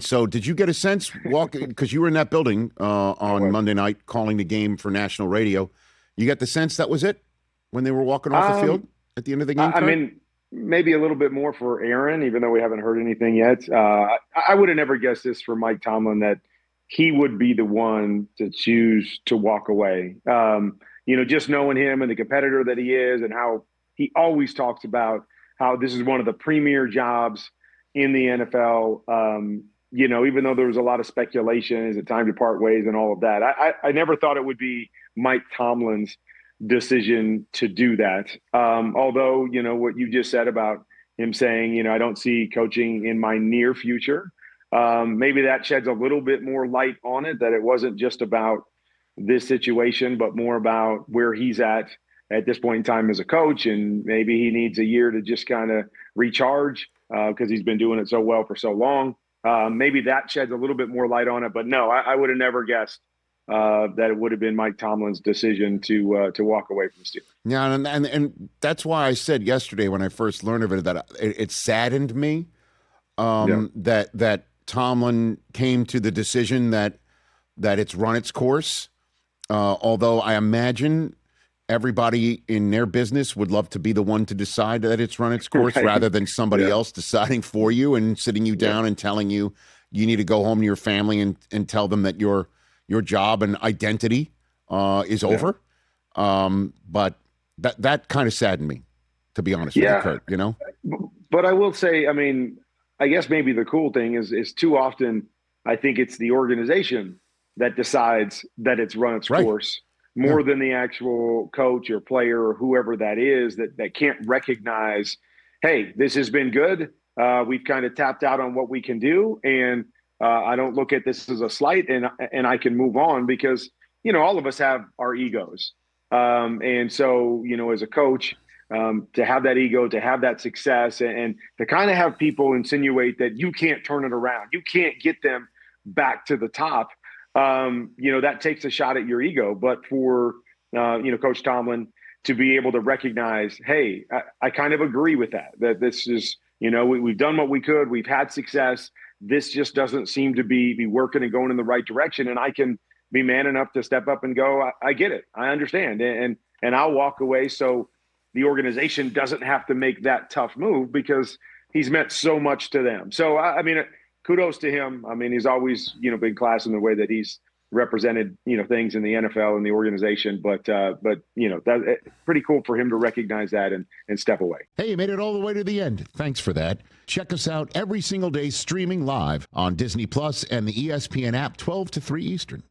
So did you get a sense, because you were in that building on Monday night calling the game for national radio, you got the sense that was it when they were walking off the field at the end of the game? I mean, maybe a little bit more for Aaron, even though we haven't heard anything yet. I would have never guessed this for Mike Tomlin, that he would be the one to choose to walk away. Just knowing him and the competitor that he is, and how he always talks about how this is one of the premier jobs in the NFL. Even though there was a lot of speculation, is it time to part ways and all of that? I never thought it would be Mike Tomlin's decision to do that. Although, what you just said about him saying, I don't see coaching in my near future. Maybe that sheds a little bit more light on it, that it wasn't just about this situation, but more about where he's at this point in time as a coach. And maybe he needs a year to just kind of recharge because he's been doing it so well for so long. Maybe that sheds a little bit more light on it. But no, I would have never guessed that it would have been Mike Tomlin's decision to walk away from the Steelers. Yeah, and that's why I said yesterday when I first learned of it that it saddened me that Tomlin came to the decision that it's run its course. Although I imagine everybody in their business would love to be the one to decide that it's run its course rather than somebody else deciding for you and sitting you down and telling you need to go home to your family and tell them that your job and identity is over. But that kind of saddened me, to be honest with you, Kurt, But I will say, I mean, I guess maybe the cool thing is too often I think it's the organization that decides that it's run its course more than the actual coach or player or whoever that is that can't recognize, hey, this has been good. We've kind of tapped out on what we can do. And I don't look at this as a slight and I can move on because, all of us have our egos. And so, as a coach, to have that ego, to have that success and to kind of have people insinuate that you can't turn it around, you can't get them back to the top. That takes a shot at your ego. But for, Coach Tomlin to be able to recognize, hey, I kind of agree with that this is, we've done what we could. We've had success. This just doesn't seem to be working and going in the right direction. And I can be man enough to step up and go, I get it. I understand. And I'll walk away. So the organization doesn't have to make that tough move because he's meant so much to them. So, I mean, kudos to him. I mean, he's always, been class in the way that he's represented, things in the NFL and the organization. But that's pretty cool for him to recognize that and step away. Hey, you made it all the way to the end. Thanks for that. Check us out every single day streaming live on Disney Plus and the ESPN app 12 to 3 Eastern.